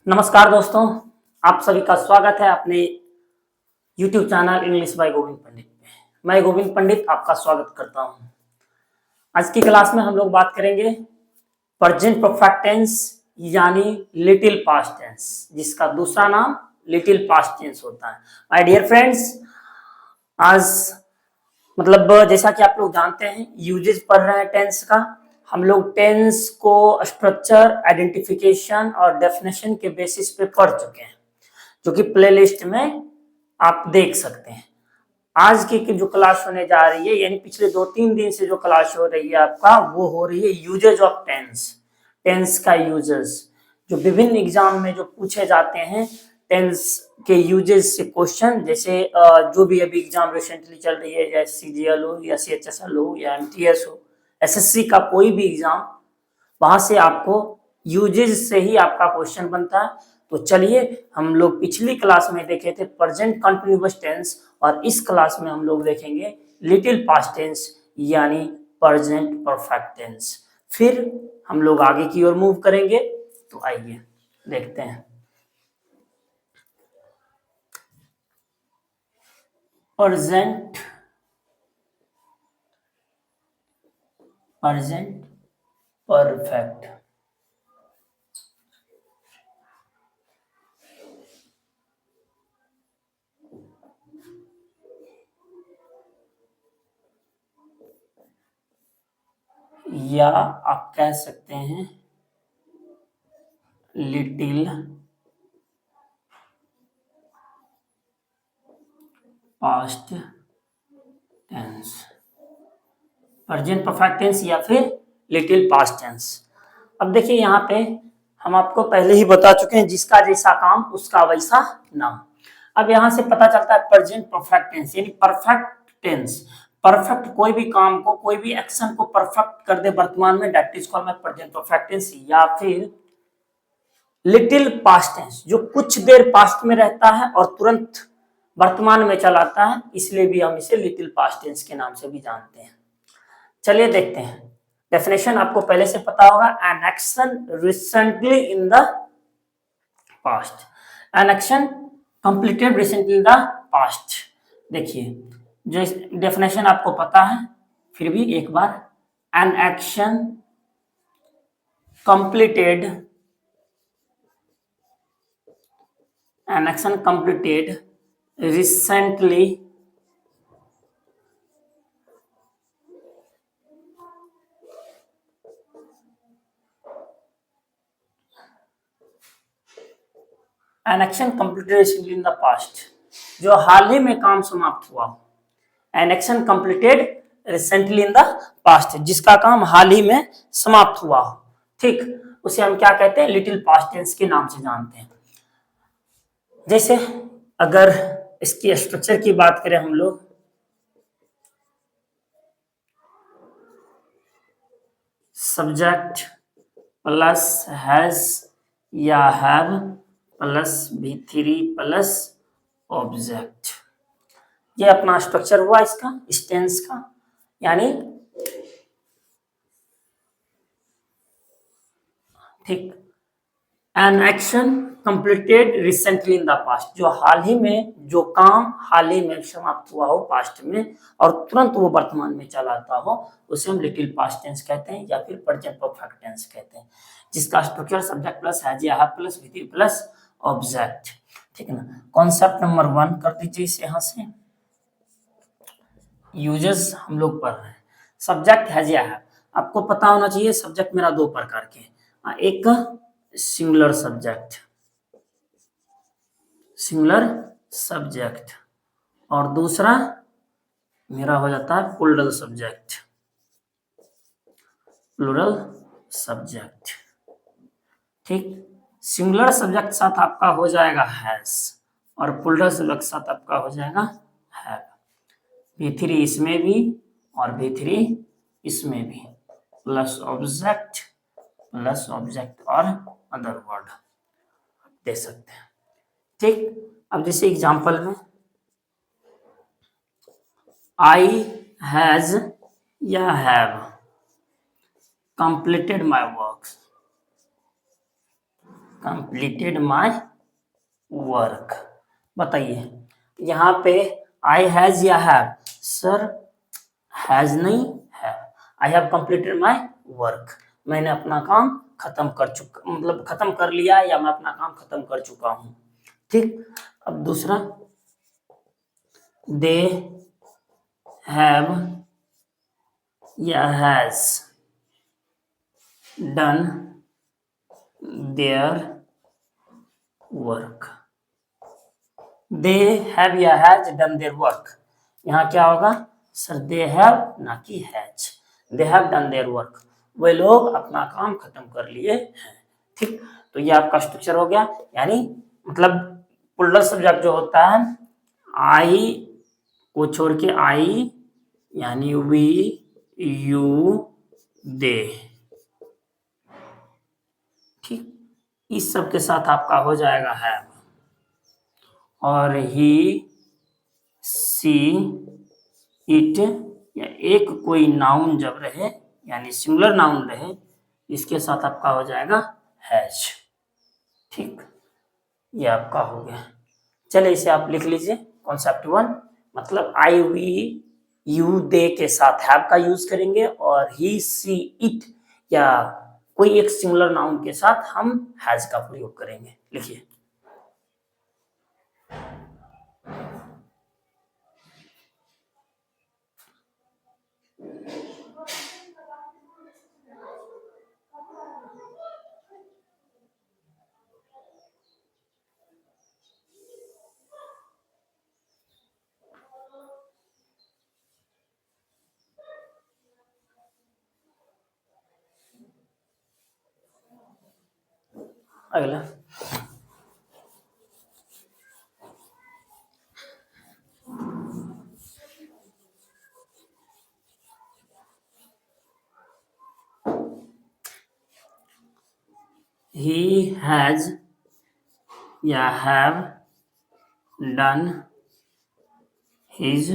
नमस्कार दोस्तों, आप सभी का स्वागत है अपने YouTube channel English by Govind Pandit में। मैं गोविंद पंडित आपका स्वागत करता हूं। आज की क्लास में हम लोग बात करेंगे प्रेजेंट परफेक्ट टेंस यानी लिटिल पास्ट टेंस, जिसका दूसरा नाम लिटिल पास्ट टेंस होता है। माय डियर फ्रेंड्स, आज जैसा कि आप लोग जानते हैं यूजेस पढ़ रहे हैं टेंस का। हम लोग टेंस को स्ट्रक्चर, आइडेंटिफिकेशन और डेफिनेशन के बेसिस पे पढ़ चुके हैं, जो कि प्लेलिस्ट में आप देख सकते हैं। आज की जो क्लास होने जा रही है, यानी पिछले 2-3 दिन से जो क्लास हो रही है आपका, वो हो रही है यूजेज ऑफ टेंस। टेंस का यूजेस जो विभिन्न एग्जाम में जो पूछे जाते हैं, टेंस के यूजेस से क्वेश्चन, जैसे जो भी अभी एग्जाम रिसेंटली चल रही है, जैसे सीजीएल हो या सीएचएसएल हो या एमटीएस हो, एसएससी का कोई भी एग्जाम, वहां से आपको यूजेस से ही आपका क्वेश्चन बनता है। तो चलिए, हम लोग पिछली क्लास में देखे थे प्रेजेंट कंटिन्यूअस टेंस, और इस क्लास में हम लोग देखेंगे लिटिल पास्ट टेंस यानी प्रेजेंट परफेक्ट टेंस। फिर हम लोग आगे की ओर मूव करेंगे। तो आइए देखते हैं। प्रेजेंट परफेक्ट या आप कह सकते हैं little past tense, present perfect tense या फिर लिटिल पास्ट टेंस। अब देखिए, यहाँ पे हम आपको पहले ही बता चुके हैं, जिसका जैसा काम उसका वैसा नाम। अब यहाँ से पता चलता है प्रेजेंट परफेक्ट टेंस यानी परफेक्ट टेंस। परफेक्ट कोई भी काम को, कोई भी एक्शन को परफेक्ट कर दे वर्तमान में, that is called present perfect tense. या फिर लिटिल पास्ट टेंस, जो कुछ देर पास्ट में रहता है और तुरंत वर्तमान में चलाता है, इसलिए भी हम इसे लिटिल पास्ट टेंस के नाम से भी जानते हैं। चलिए देखते हैं। डेफिनेशन आपको पहले से पता होगा, an action recently in the past, an action completed recently in the past. देखिए, जो डेफिनेशन आपको पता है, फिर भी एक बार, an action completed, an action completed recently an action completed recently in the past, जो हाल ही में काम समाप्त हुआ हो। an action completed recently in the past, जिसका काम हाल ही में समाप्त हुआ हो, ठीक, उसे हम क्या कहते हैं, लिटिल पास्ट टेंस के नाम से जानते हैं। जैसे अगर इसकी स्ट्रक्चर की बात करें हम लोग, सब्जेक्ट प्लस हैज या have plus V3 plus object, ये अपना स्ट्रक्चर हुआ इसका, इस टेंस का। यानी ठीक, N action completed recently in the past, जो हाल ही में, जो काम हाल ही में समाप्त हुआ हो पास्ट में, और तुरंत वो वर्तमान में चलाता हो, उसे हम लिटिल पास्ट टेंस कहते हैं या फिर प्रेजेंट परफेक्ट टेंस कहते हैं, जिसका स्ट्रक्चर सब्जेक्ट प्लस हैज या have plus V3 plus object. ठीक है ना। कॉन्सेप्ट नंबर 1 कर दीजिए इसे यहां से। यूजेस हम लोग पढ़ रहे हैं, सब्जेक्ट हैज या हैव। आपको पता होना चाहिए सब्जेक्ट मेरा दो प्रकार के, एक सिंगुलर सब्जेक्ट और दूसरा मेरा हो जाता है प्लूरल सब्जेक्ट। ठीक, सिंगुलर सब्जेक्ट साथ आपका हो जाएगा हैज, और प्लूरल सब्जेक्ट साथ आपका हो जाएगा हैव। V3 इसमें भी और V3 इसमें भी, प्लस ऑब्जेक्ट और अदर वर्ड दे सकते हैं। ठीक, अब जैसे एग्जांपल में, आई हैज या have completed my works, completed my work. बताइए यहाँ पे आई हैज या हैव, सर हैज नहीं है। I have completed my work, मैंने अपना काम खत्म कर चुका, मतलब खत्म कर लिया या मैं अपना काम खत्म कर चुका हूं। ठीक, अब दूसरा, दे हैव या has done their work. They have या हैज डन देयर वर्क, यहाँ क्या होगा सर, दे हैव ना कि has, they have done their work, वे लोग अपना काम खत्म कर लिए हैं। ठीक, तो ये आपका स्ट्रक्चर हो गया, यानी मतलब प्लूरल सब्जेक्ट जो होता है, आई को छोड़ के आई, यानी वी, यू, दे। ठीक, इस सब के साथ आपका हो जाएगा हैव, और ही, सी, इट, या एक कोई नाउन जब रहे, यानी सिंगुलर नाउन रहे, इसके साथ आपका हो जाएगा हैज। ठीक, ये आपका हो गया। चलिए इसे आप लिख लीजिए। कॉन्सेप्ट 1 मतलब आई, वी, यू, दे के साथ हैव का यूज करेंगे, और ही, सी, इट या कोई एक सिंगुलर नाउन के साथ हम हैज का प्रयोग करेंगे। लिखिए। अगला, he has या have done his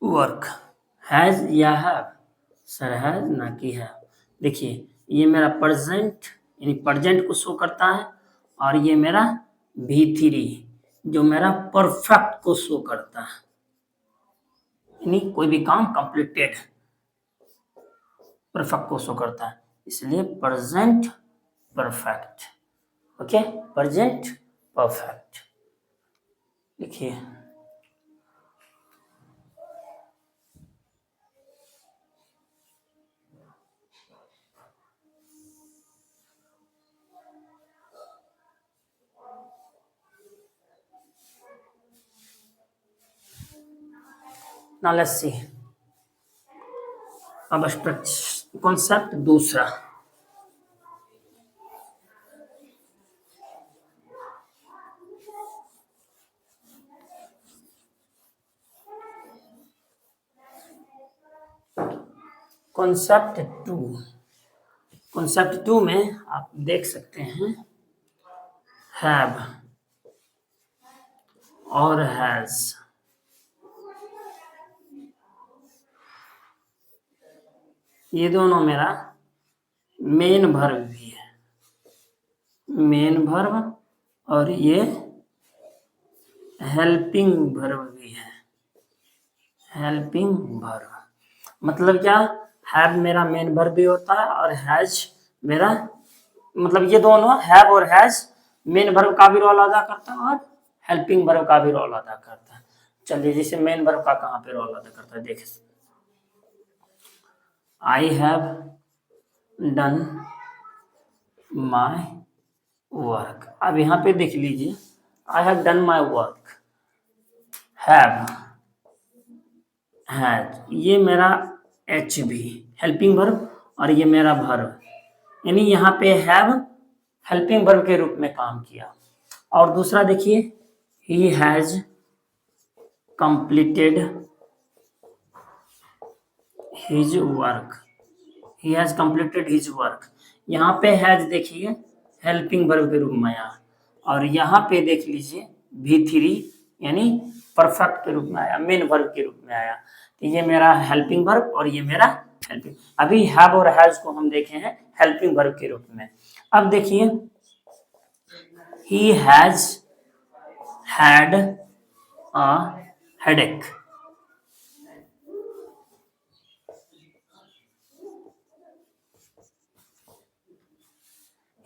work। Has या हैव, सर हैज ना कि हैव। देखिए ये मेरा प्रेजेंट, यानी प्रेजेंट को शो करता है, और ये मेरा V3 जो मेरा परफेक्ट को शो करता है, यानी कोई भी काम कंप्लीटेड परफेक्ट को शो करता है, इसलिए present perfect. Okay, present perfect लिखिए। Now let's see। अब कॉन्सेप्ट दूसरा, कॉन्सेप्ट 2। कॉन्सेप्ट 2 में आप देख सकते हैं हैव और हैज। ये दोनों मेरा मेन वर्ब भी है, मेन वर्ब, और ये हेल्पिंग वर्ब भी है, हेल्पिंग वर्ब। मतलब क्या, हैव मेरा मेन वर्ब भी होता है, और हैज मेरा, मतलब ये दोनों हैव और हैज मेन वर्ब का भी रोल अदा करता है और हेल्पिंग वर्ब का भी रोल अदा करता है। चलिए जैसे मेन वर्ब का कहाँ पे रोल अदा करता है देखिए, I have done my work. अब यहाँ पे देख लीजिए, I have done my work, have, has, ये मेरा एच भी हेल्पिंग वर्ब, और ये मेरा वर्ब, यानी यहाँ पे हैव हेल्पिंग वर्ब के रूप में काम किया। और दूसरा देखिए, he has completed his work, he has completed his work. यहाँ पे हैज देखिए हेल्पिंग वर्ब के रूप में आया, और यहाँ पे देख लीजिए V3 यानी परफेक्ट के रूप में आया, मेन वर्ब के रूप में आया। तो ये मेरा हेल्पिंग वर्ब और ये मेरा हेल्पिंग। अभी हैव और हैज को हम देखे हैं हेल्पिंग वर्ब के रूप में, अब देखिए, he has had a headache.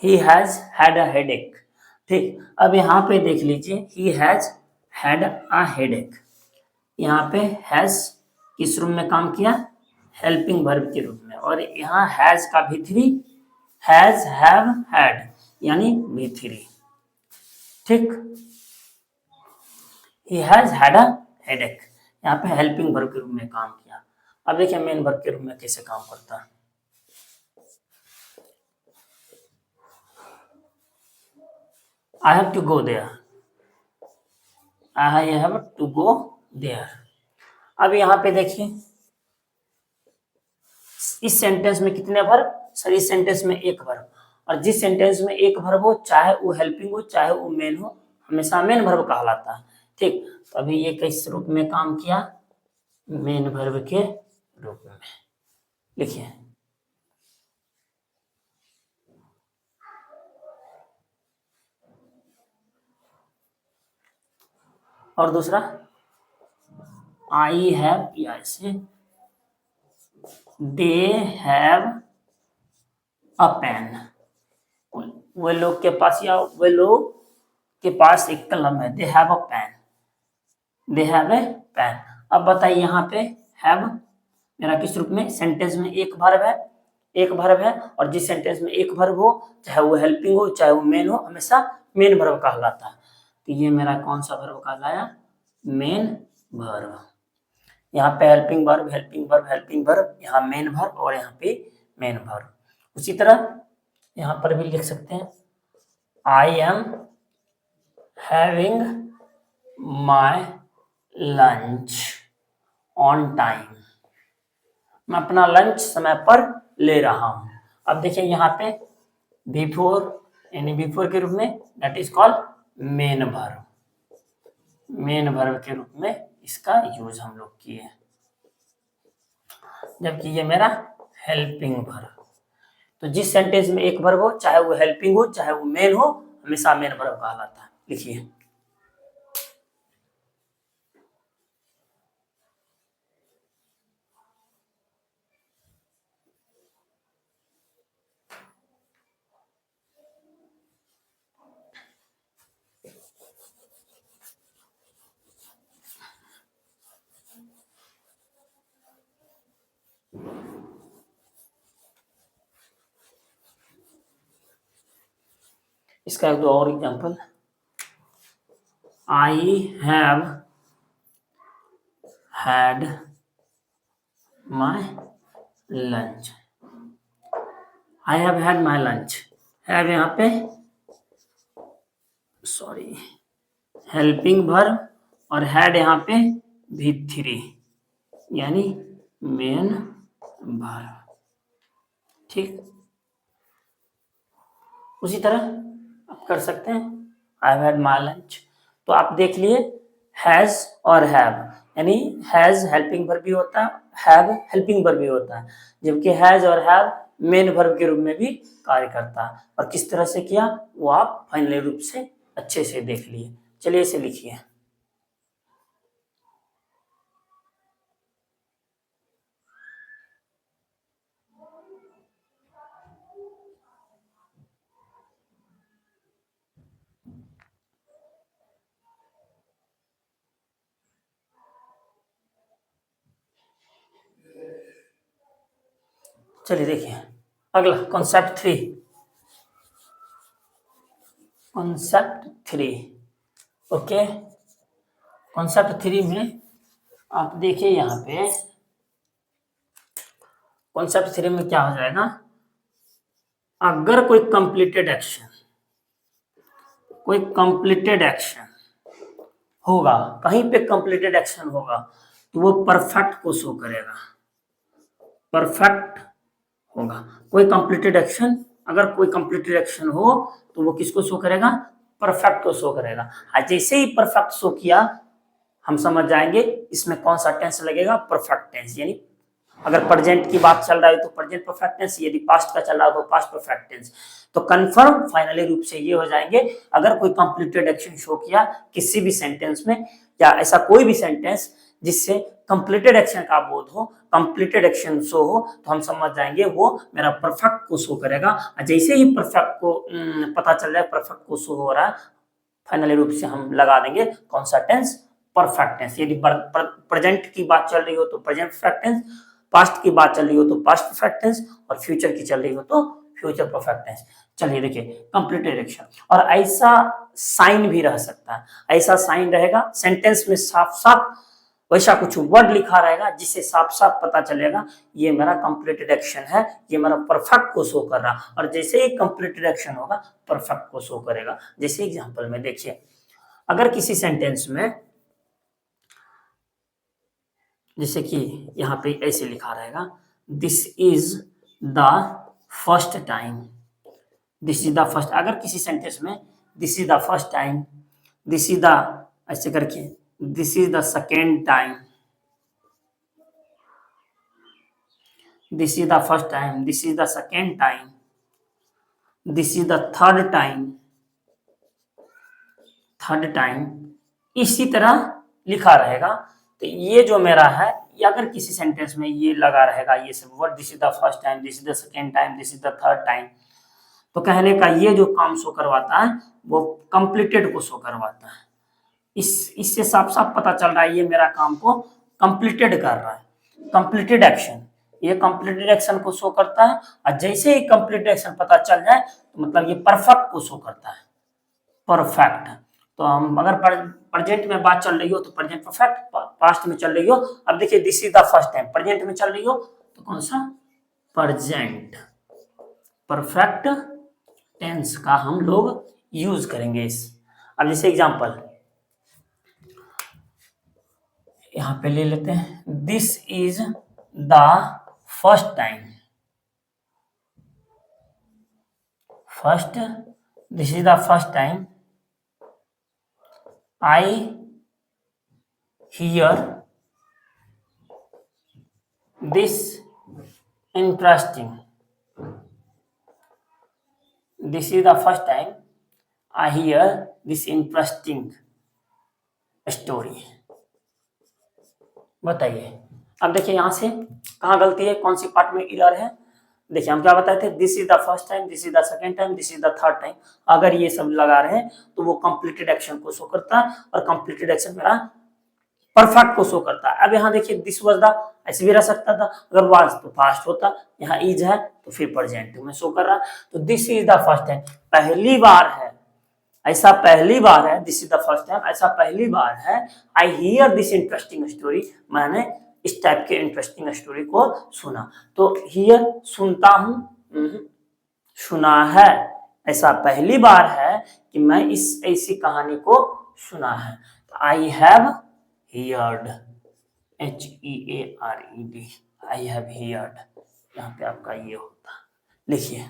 He has had a headache. ठीक, अब यहाँ पे देख लीजिए, he has had a headache. यहाँ पे हैज किस रूप में काम किया? हेल्पिंग वर्ब के रूप में। और यहाँ हैज का भी थ्री, हैज, हैव, हैड, यानी भी थ्री। ठीक, he has had a headache, यहाँ पे हेल्पिंग वर्ब के रूप में काम किया। अब देखिए मेन वर्ब के रूप में कैसे काम करता है। I have to go there, I have to go there. अब यहाँ पे देखिए, इस सेंटेंस में कितने वर्ब? सर इस सेंटेंस में एक वर्ब। और जिस सेंटेंस में एक वर्ब हो, चाहे वो हेल्पिंग हो चाहे वो मेन हो, हमेशा मेन वर्ब कहलाता है। ठीक, तो अभी ये किस रूप में काम किया? मेन वर्ब के रूप में। लिखिए, और दूसरा आई हैव, या ऐसे दे हैव अ पेन। वे लोग के पास, या वे लोग के पास एक कलम है। They have a pen, they have a pen. अब बताइए यहाँ पे हैव मेरा किस रूप में? सेंटेंस में एक वर्ब है, एक वर्ब है। और जिस सेंटेंस में एक वर्ब हो, चाहे वो हेल्पिंग हो चाहे वो मेन हो, हमेशा मेन वर्ब कहलाता है। तो ये मेरा कौन सा वर्ब कहलाया? Main verb. यहाँ पे helping verb, helping verb, helping verb, यहाँ मेन वर्ब और यहाँ पे मेन वर्ब। उसी तरह यहाँ पर भी लिख सकते हैं, I am having my lunch on time. मैं अपना लंच समय पर ले रहा हूं। अब देखिए यहाँ पे बिफोर, यानी बिफोर के रूप में, that is called main verb. Main verb के रूप में इसका यूज हम लोग किए, जबकि ये मेरा हेल्पिंग वर्ब। तो जिस सेंटेंस में एक वर्ब हो, चाहे वो हेल्पिंग हो चाहे वो मेन हो, हमेशा मेन वर्ब कहलाता है। लिखिए, इसका एक दो और example, I have had my lunch. I have had my lunch, have यहाँ पे सॉरी हेल्पिंग वर्ब, और हैड यहाँ पे भी थ्री, यानी मेन वर्ब। ठीक, उसी तरह आप कर सकते हैं, I have had my lunch. तो आप देख लिए, हैज और हैव, यानी हैज हेल्पिंग वर्ब भी होता है, हैव हेल्पिंग वर्ब भी होता है, जबकि हैज और हैव मेन वर्ब के रूप में भी कार्य करता है। और किस तरह से किया वो आप फाइनली रूप से अच्छे से देख लिए। चलिए इसे लिखिए, चलिए देखिए अगला concept three. Concept three, okay. Concept three में आप देखिए, यहाँ पे कॉन्सेप्ट थ्री में क्या हो जाएगा? अगर कोई कंप्लीटेड एक्शन, कोई कंप्लीटेड एक्शन होगा, कहीं पे कंप्लीटेड एक्शन होगा, तो वो परफेक्ट को शो करेगा, परफेक्ट होगा। कोई कंप्लीटेड एक्शन, अगर कोई कंप्लीटेड एक्शन हो तो वो किसको शो करेगा? परफेक्ट को शो करेगा। जैसे ही परफेक्ट शो किया, हम समझ जाएंगे इसमें कौन सा टेंस लगेगा? परफेक्ट टेंस, यानी अगर प्रेजेंट की बात चल रहा है तो प्रेजेंट परफेक्ट टेंस, यदि पास्ट का चल रहा है तो पास्ट परफेक्ट टेंस। तो कंफर्म फाइनली रूप से ये हो जाएंगे अगर कोई कंप्लीटेड एक्शन शो किया किसी भी सेंटेंस में, या ऐसा कोई भी सेंटेंस जिससे कंप्लीटेड एक्शन का बोध हो, कंप्लीटेड एक्शन शो हो, तो हम समझ जाएंगे वो मेरा परफेक्ट को शो करेगा। जैसे ही परफेक्ट को पता चल जाए परफेक्ट को शो हो रहा है, फाइनली रूप से हम लगा देंगे कौन सा टेंस, परफेक्ट टेंस। यदि प्रेजेंट की बात चल रही हो तो प्रेजेंट परफेक्ट टेंस, पास्ट की बात चल रही हो तो पास्ट परफेक्ट टेंस, और फ्यूचर की चल रही हो तो फ्यूचर परफेक्ट टेंस। चलिए देखिए कंप्लीटेड एक्शन, और ऐसा साइन भी रह सकता है, ऐसा साइन रहेगा सेंटेंस में साफ साफ वैसा कुछ वर्ड लिखा रहेगा जिससे साफ साफ पता चलेगा ये मेरा कंप्लीटेड एक्शन है, ये मेरा परफेक्ट को शो कर रहा। और जैसे ही कंप्लीटेड एक्शन होगा परफेक्ट को शो करेगा। जैसे एग्जांपल में देखिए, अगर किसी सेंटेंस में जैसे कि यहाँ पे ऐसे लिखा रहेगा, this is the first time, this is the first, अगर किसी सेंटेंस में this is the first time, this is the, ऐसे करके this is the second time, this is the first time, this is the second time, this is the third time, third time, इसी तरह लिखा रहेगा। तो ये जो मेरा है, या अगर किसी सेंटेंस में ये लगा रहेगा ये सब word, this is the first time, this is the second time, this is the third time, तो कहने का ये जो काम शो करवाता है वो कंप्लीटेड को शो करवाता है। इससे साफ साफ पता चल रहा है ये मेरा काम को कंप्लीटेड कर रहा है। कंप्लीटेड एक्शन, ये कंप्लीटेड एक्शन को शो करता है, और जैसे ही कंप्लीटेड एक्शन पता चल जाए तो मतलब ये परफेक्ट को शो करता है, परफेक्ट। तो हम अगर प्रेजेंट में बात चल रही हो तो प्रेजेंट परफेक्ट, पास्ट में चल रही हो, अब देखिए this is the first time, present में चल रही हो तो कौन सा, प्रेजेंट परफेक्ट टेंस का हम लोग यूज करेंगे इस। अब जैसे एग्जांपल यहां पे ले लेते हैं, this is the first time, first, this is the first time I hear this interesting, this is the first time I hear this interesting story। बताइए अब देखिए यहां से कहाँ गलती है, कौन सी पार्ट में एरर है। देखिए हम क्या बताए थे, this is the first time, this is the second time, this is the third time, अगर ये सब लगा रहे हैं तो वो कंप्लीटेड एक्शन को शो करता है, और कंप्लीटेड एक्शन मेरा परफेक्ट को शो करता है। अब यहाँ देखिए दिस वाज द, ऐसे भी रह सकता था, अगर वाज तो पास्ट होता, यहाँ इज है तो फिर प्रेजेंट में शो कर रहा है। तो this is the first time, पहली बार है, ऐसा पहली बार है, this is the first time, ऐसा पहली बार है, I hear this interesting story, मैंने इस टाइप के इंटरेस्टिंग स्टोरी को सुना। तो हियर सुनता हूं, सुना है, ऐसा पहली बार है कि मैं इस ऐसी कहानी को सुना है। I have heard, HEARED, I have heard, यहाँ पे आपका ये होता, लिखिए।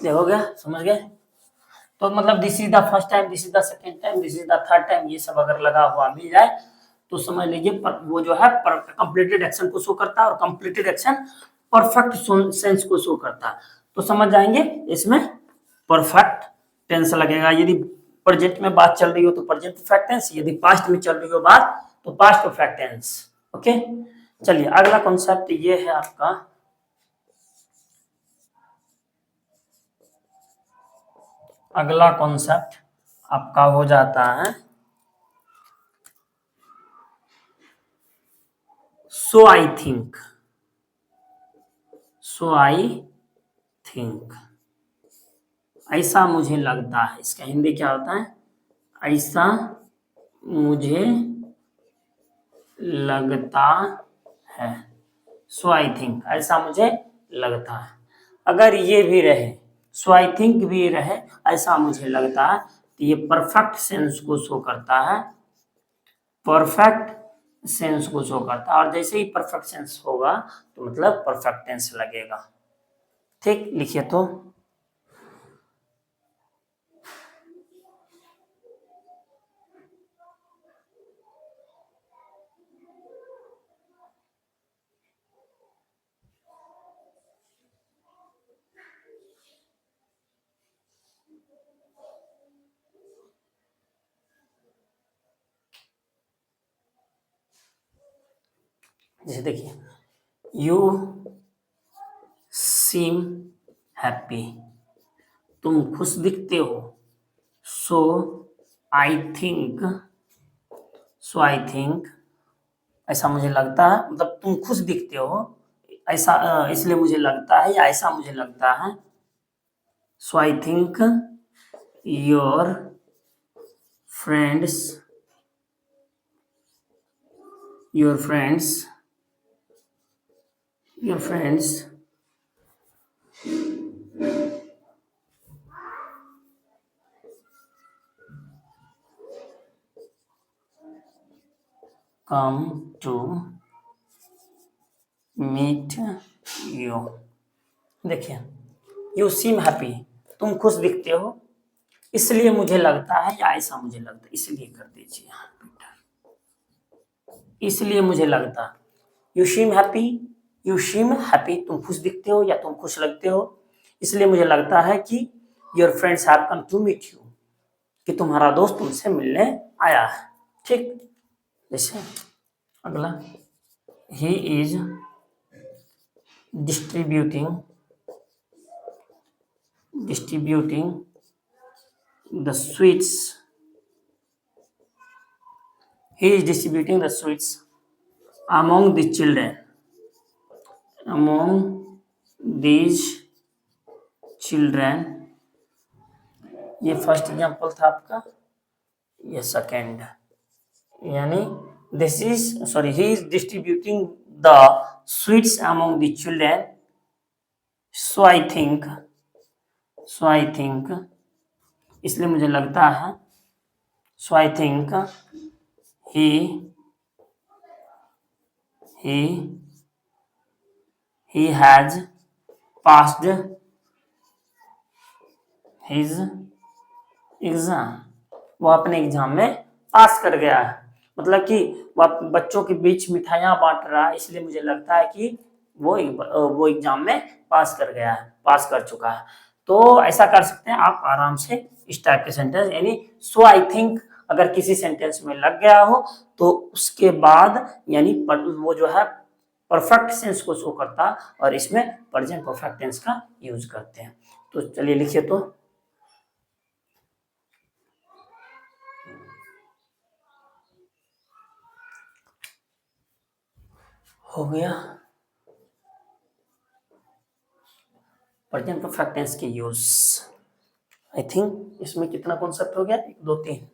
हो गया, समझ गए। तो मतलब this is the first time, this is the second time, this is the third time, ये सब अगर लगा हुआ मिल जाए तो समझ लीजिए वो जो है कंप्लीटेड एक्शन को शो करता है, और कंप्लीटेड एक्शन परफेक्ट सेंस को शो करता है। तो समझ जाएंगे इसमें परफेक्ट टेंस लगेगा, यदि प्रेजेंट में बात चल रही हो तो प्रेजेंट परफेक्ट टेंस, यदि पास्ट में चल रही हो बात तो पास्ट परफेक्ट टेंस। ओके, चलिए अगला कॉन्सेप्ट ये है आपका, अगला कॉन्सेप्ट आपका हो जाता है so I think, so I think, ऐसा मुझे लगता है। इसका हिंदी क्या होता है? ऐसा मुझे लगता है। सो आई थिंक, ऐसा मुझे लगता है। अगर ये भी रहे, सो आई थिंक भी रहे, ऐसा मुझे लगता है, तो ये परफेक्ट सेंस को शो करता है। परफेक्ट सेंस को शो करता है, और जैसे ही परफेक्ट सेंस होगा तो मतलब परफेक्ट टेंस लगेगा। ठीक, लिखिए तो। जैसे देखिए, यू सीम हैप्पी, तुम खुश दिखते हो। सो I think, so I think, ऐसा मुझे लगता है, मतलब तुम खुश दिखते हो, ऐसा इसलिए मुझे लगता है, या ऐसा मुझे लगता है। So I think your friends, your friends, your friends come to meet you. देखिए, यू सीम हैप्पी, तुम खुश दिखते हो, इसलिए मुझे लगता है, या ऐसा मुझे लगता है, इसलिए कर दीजिए यहाँ बेटा। इसलिए मुझे लगता, you seem happy, you seem happy, तुम खुश दिखते हो या तुम खुश लगते हो, इसलिए मुझे लगता है कि your friends have come to meet you, कि तुम्हारा दोस्त तुमसे मिलने आया है। ठीक, जैसे अगला, ही is distributing, distributing the sweets, he is distributing the sweets among the children, among these children। ये फर्स्ट एग्जाम्पल था आपका, ये सेकेंड, यानी this is sorry, he is distributing the sweets among the children. So I think, so I think, इसलिए मुझे लगता है। So I think he he he has passed his exam, वो अपने एग्जाम में पास कर गया है। मतलब कि वह बच्चों के बीच मिठाइयाँ बांट रहा है, इसलिए मुझे लगता है कि वो एग्जाम में पास कर गया है, पास कर चुका है। तो ऐसा कर सकते हैं आप आराम से इस टाइप के सेंटेंस, यानी सो आई थिंक अगर किसी सेंटेंस में लग गया हो तो उसके बाद यानी वो जो है परफेक्ट सेंस को शो करता, और इसमें प्रेजेंट परफेक्ट टेंस का यूज करते हैं। तो चलिए लिखिए तो। हो गया प्रेजेंट परफेक्ट टेंस के यूज। आई थिंक इसमें कितना कॉन्सेप्ट हो गया, 1 2 3।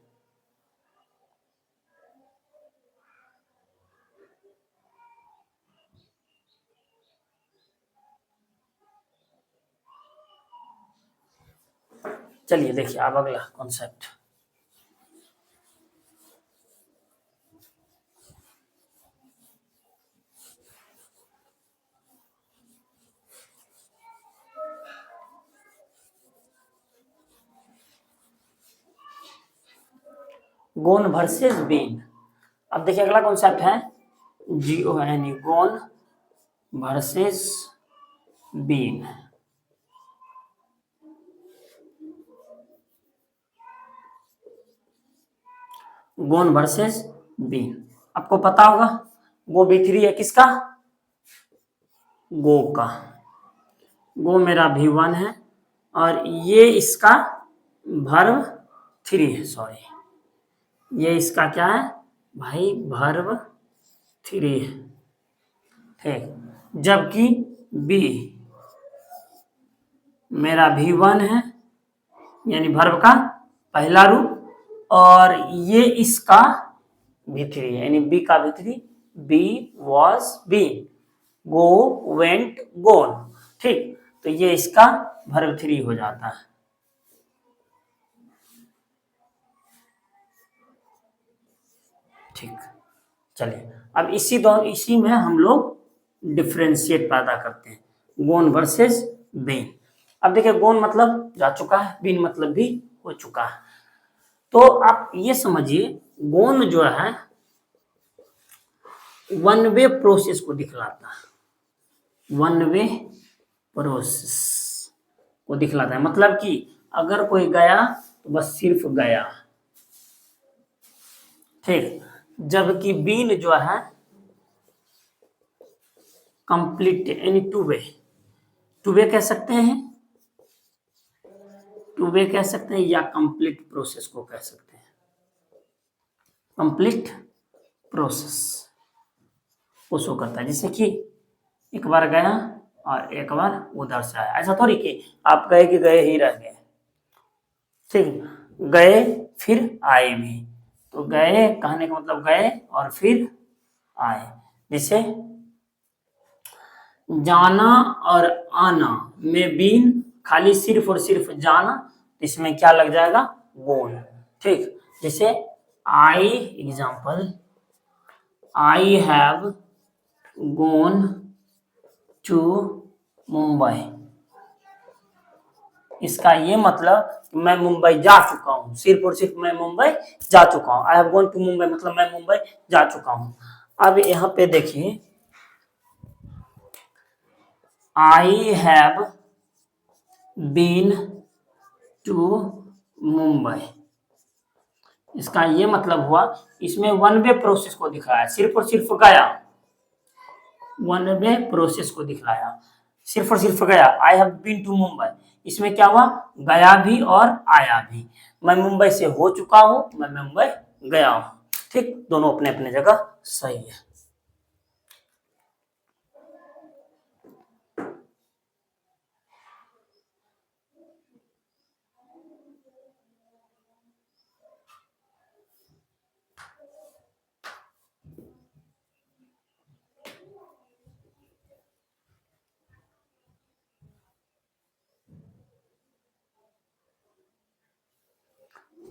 चलिए देखिए अब अगला कॉन्सेप्ट, गोन वर्सेस बीन। अब देखिए अगला कॉन्सेप्ट है GON, gone versus been. Gone versus been, आपको पता होगा गो B3 है किसका, गो का। गो मेरा V1 है, और ये इसका वर्ब 3 है, सॉरी ये इसका क्या है भाई, वर्ब 3 है। ठीक, जबकि बी मेरा V1 है, यानी वर्ब का पहला रूप, और ये इसका V3 है, यानी बी का V3, be was been, go went gone. ठीक, तो ये इसका वर्ब 3 हो जाता है। ठीक, चलिए अब इसी में हम लोग डिफ्रेंशिएट पैदा करते हैं, गोन वर्सेस बीन। अब देखिए, गोन मतलब जा चुका है, बीन मतलब भी हो चुका है। तो आप ये समझिए, गोन जो है वन वे प्रोसेस को दिखलाता है, वन वे प्रोसेस को दिखलाता है। मतलब कि अगर कोई गया तो बस सिर्फ गया। ठीक, जबकि बीन जो है कंप्लीट, यानी टू वे कह सकते हैं, टू वे कह सकते हैं, या कंप्लीट प्रोसेस को कह सकते हैं, कंप्लीट प्रोसेस को शो करता है। जैसे कि एक बार गया और एक बार उधर से आया, ऐसा थोड़ी कि आप गए कि गए ही रह गए। ठीक, गए फिर आए भी, तो गए कहने का मतलब गए और फिर आए। जैसे जाना और आना में बीन, खाली सिर्फ और सिर्फ जाना, इसमें क्या लग जाएगा, गोन। ठीक, जैसे I, example, I have gone to Mumbai. इसका ये मतलब मैं मुंबई जा चुका हूँ, सिर्फ और सिर्फ मैं मुंबई जा चुका हूँ। I have gone to Mumbai मतलब मैं मुंबई जा चुका हूँ। अब यहाँ पे देखिए, I have been to Mumbai, इसका ये मतलब हुआ, इसमें वन वे प्रोसेस को दिखाया, सिर्फ और सिर्फ गया, वन वे प्रोसेस को दिखाया, सिर्फ और सिर्फ गया। I have been to Mumbai, इसमें क्या हुआ, गया भी और आया भी। मैं मुंबई से हो चुका हूं, मैं मुंबई गया हूं। ठीक, दोनों अपने अपने जगह सही है।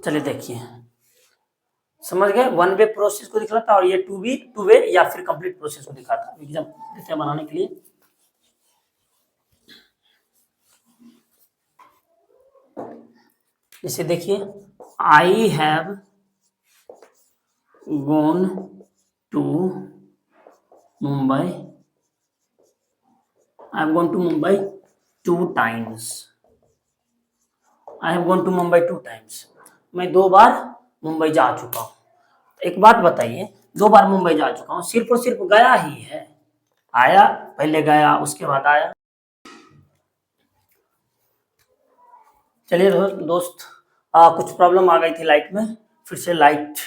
चलिए देखिए, समझ गए, वन वे प्रोसेस को दिखाता और ये टू वे या फिर कंप्लीट प्रोसेस को दिखाता। एग्जाम देते हैं बनाने के लिए। जैसे देखिए, I have gone to Mumbai, I have gone to Mumbai 2 times, I have gone to Mumbai 2 times, मैं 2 बार मुंबई जा चुका हूँ। एक बात बताइए, 2 बार मुंबई जा चुका हूँ, सिर्फ और सिर्फ गया ही है, आया पहले गया उसके बाद आया। चलिए दोस्त, कुछ प्रॉब्लम आ गई थी लाइट में, फिर से लाइट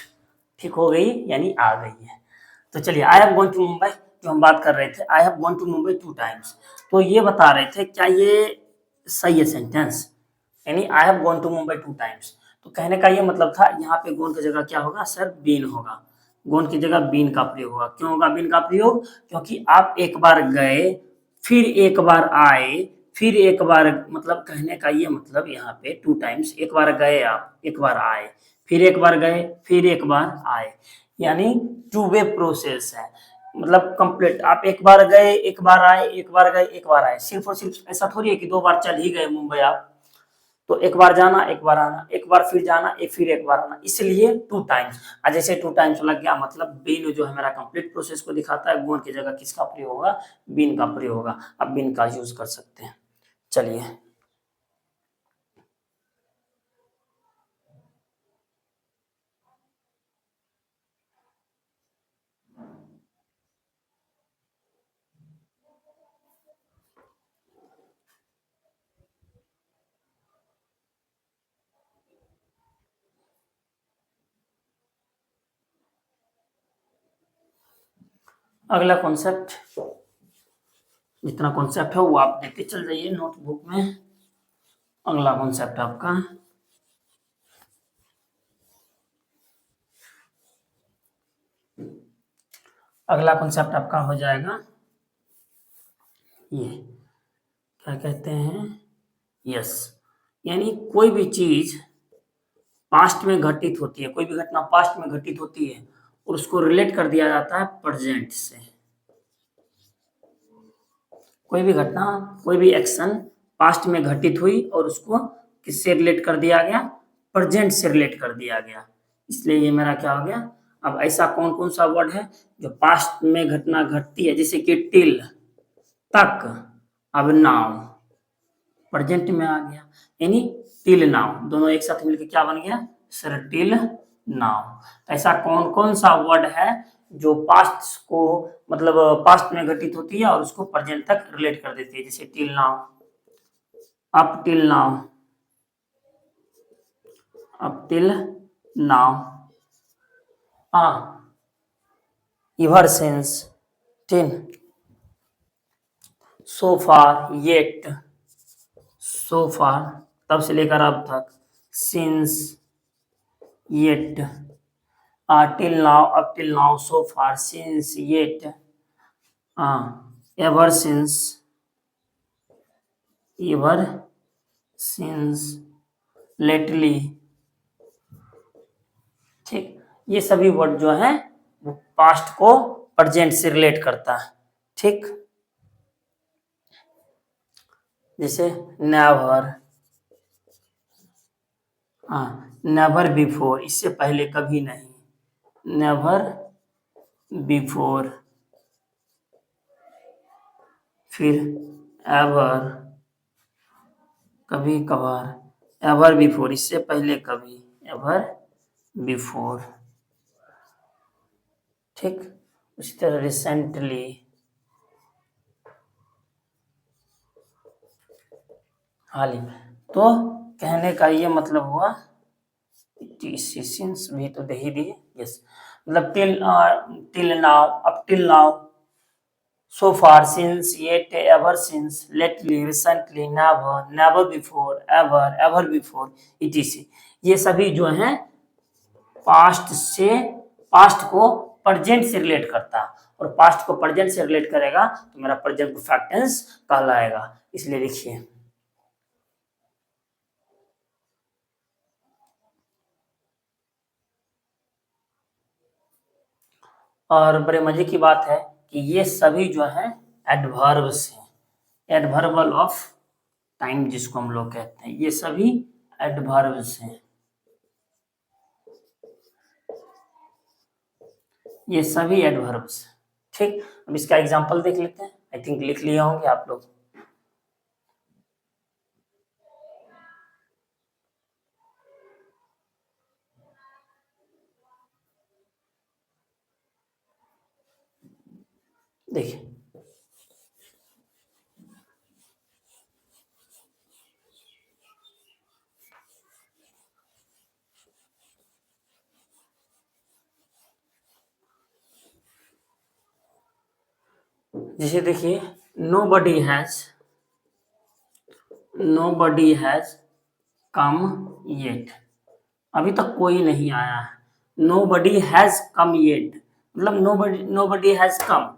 ठीक हो गई, यानी आ गई है। तो चलिए, I have gone to Mumbai जो हम बात कर रहे थे, I have gone to Mumbai 2 times, तो ये बता रहे थे क्या ये सही है सेंटेंस, यानी I have gone to Mumbai 2 times। तो कहने का ये मतलब था, यहाँ पे गोन की जगह क्या होगा सर, बीन होगा, गोन की जगह बीन का प्रयोग होगा। क्यों होगा बीन का प्रयोग, क्योंकि आप एक बार गए, फिर एक बार आए, फिर एक बार, मतलब कहने का ये मतलब यहाँ पे 2 times, एक बार गए आप, एक बार आए, फिर एक बार गए, फिर एक बार आए, यानी टू वे प्रोसेस है। मतलब कंप्लीट, आप एक बार गए, एक बार आए, एक बार गए, एक बार आए, सिर्फ और सिर्फ ऐसा थोड़ी है कि 2 बार चल ही गए मुंबई आप। तो एक बार जाना, एक बार आना, एक बार फिर जाना, फिर एक बार आना, इसलिए 2 times। जैसे 2 times लग गया, मतलब बीन जो है मेरा कंप्लीट प्रोसेस को दिखाता है, गोन की जगह किसका प्रयोग होगा, बीन का प्रयोग होगा। अब बीन का यूज कर सकते हैं। चलिए, अगला कॉन्सेप्ट, जितना कॉन्सेप्ट है वो आप देते चल जाइए नोटबुक में। अगला कॉन्सेप्ट आपका अगला कॉन्सेप्ट आपका हो जाएगा ये, क्या कहते हैं, यस, यानी कोई भी चीज पास्ट में घटित होती है, कोई भी घटना पास्ट में घटित होती है और उसको रिलेट कर दिया जाता है प्रेजेंट से। कोई भी घटना, कोई भी एक्शन पास्ट में घटित हुई और उसको किससे रिलेट कर दिया गया, प्रेजेंट से रिलेट कर दिया गया, इसलिए ये मेरा क्या हो गया। अब ऐसा कौन कौन सा वर्ड है जो पास्ट में घटना घटती है, जैसे कि टिल, तक, अब नाउ, प्रेजेंट में आ गया, यानी टिल नाउ दोनों एक साथ मिलकर क्या बन गया सर, टिल नाउ। ऐसा कौन कौन सा वर्ड है जो पास्ट को मतलब पास्ट में घटित होती है और उसको प्रेजेंट तक रिलेट कर देती है, जैसे till now, up till now, up till now, ever since, till, so far, yet, so far, तब से लेकर अब तक, since, yet, till now, up till now, so far, since, yet, ever since, ever since, lately, ठीक, ये सभी word जो है वो पास्ट को प्रेजेंट से रिलेट करता है, ठीक, जैसे नेवर, नेवर बिफोर, इससे पहले कभी नहीं, नेवर बिफोर, फिर एवर, कभी कभार, एवर बिफोर, इससे पहले कभी, एवर बिफोर, ठीक, उसी तरह रिसेंटली, हाल ही में। तो कहने का ये मतलब हुआ, सिंस भी तो दे ही दिए, यस, मतलब till now, up till now, so far, since, yet, ever since, lately, recently, never, never before, ever, ever before, etc. ये सभी जो हैं पास्ट से, पास्ट को प्रेजेंट से रिलेट करता है और पास्ट को प्रेजेंट से रिलेट करेगा तो मेरा प्रेजेंट परफेक्ट टेंस कहलाएगा, इसलिए लिखिए। और बड़े मजे की बात है कि ये सभी जो है एडवर्ब्स हैं, एडवर्बल ऑफ टाइम जिसको हम लोग कहते हैं, ये सभी एडवर्ब्स हैं, ये सभी एडवर्ब्स, ठीक। अब इसका एग्जांपल देख लेते हैं, आई थिंक लिख लिए होंगे आप लोग। देखिए, जैसे देखिए, nobody has come yet, अभी तक कोई नहीं आया है, nobody has come yet, मतलब nobody has come,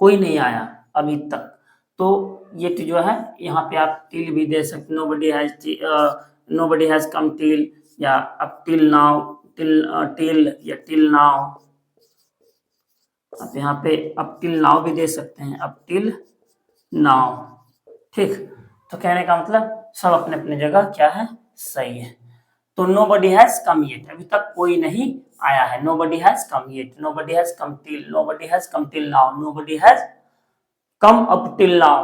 कोई नहीं आया अभी तक, तो ये जो है यहाँ पे आप टिल भी दे सकते, nobody has come till, या up till now, till या till now, आप यहाँ पे up till now भी दे सकते हैं, up till now, ठीक। तो कहने का मतलब सब अपने अपने जगह क्या है, सही है। तो nobody has come yet, अभी तक कोई नहीं आया है, nobody has come yet, nobody has come till, nobody has come till now, nobody has come up till now,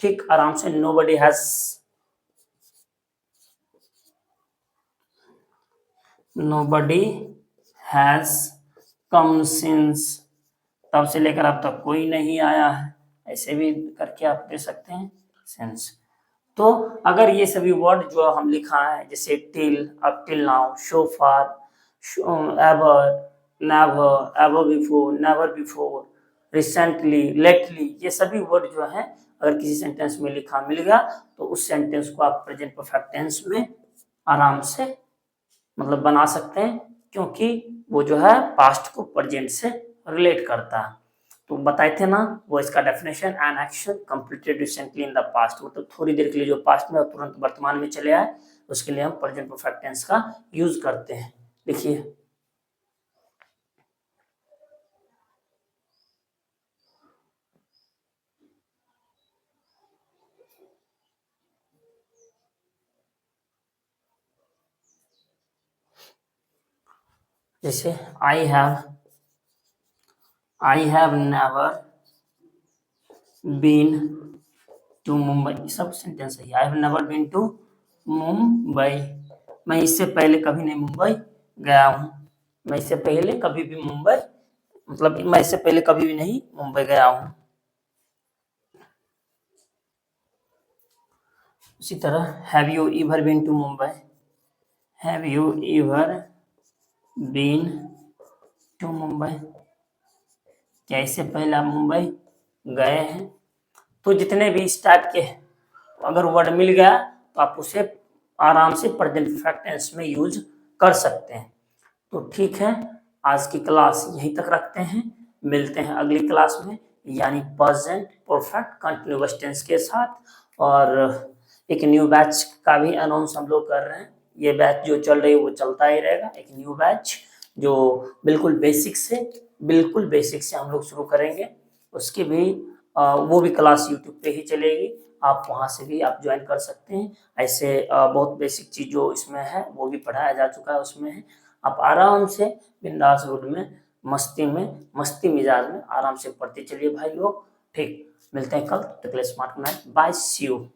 ठीक, आराम से nobody has, nobody has come since, तब से लेकर अब तक कोई नहीं आया है, ऐसे भी करके आप दे सकते हैं since। तो अगर ये सभी वर्ड जो हम लिखा है जैसे till, up till now, so far, ever, never, ever before, never before, recently, lately, ये सभी वर्ड जो है अगर किसी सेंटेंस में लिखा मिल गया तो उस सेंटेंस को आप प्रेजेंट परफेक्ट टेंस में आराम से मतलब बना सकते हैं, क्योंकि वो जो है पास्ट को प्रेजेंट से रिलेट करता है। तो बताए थे ना वो इसका definition, N action completed recently in the past, मतलब थोड़ी देर के लिए जो पास्ट में और तुरंत वर्तमान में चले आए, उसके लिए हम प्रेजेंट परफेक्ट टेंस का यूज करते हैं। देखिए जैसे I have never been to Mumbai, सब सेंटेंस है। I have never been to Mumbai, मैं इससे पहले कभी नहीं मुंबई गया हूँ। मैं इससे पहले कभी भी मुंबई, मतलब मैं इससे पहले कभी भी नहीं मुंबई गया हूँ। उसी तरह have you ever been to Mumbai, have you ever been to Mumbai, क्या इससे पहले आप मुंबई गए हैं? तो जितने भी इस टाइप के अगर वर्ड मिल गया तो आप उसे आराम से प्रेजेंट परफेक्ट टेंस में यूज कर सकते हैं। तो ठीक है, आज की क्लास यहीं तक रखते हैं, मिलते हैं अगली क्लास में, यानी प्रेजेंट परफेक्ट कंटिन्यूअस टेंस के साथ। और एक न्यू बैच का भी अनाउंस हम लोग कर रहे हैं। ये बैच जो चल रही है वो चलता ही रहेगा, एक न्यू बैच जो बिल्कुल बेसिक से हम लोग शुरू करेंगे। उसकी भी वो भी क्लास यूट्यूब पे ही चलेगी, आप वहाँ से भी आप ज्वाइन कर सकते हैं। ऐसे बहुत बेसिक चीज जो इसमें है वो भी पढ़ाया जा चुका है उसमें है। आप आराम से बिंदास मूड में मस्ती मिजाज में आराम से पढ़ते चलिए भाई लोग। ठीक, मिलते हैं कल, तक के लिए smart night, bye, see you.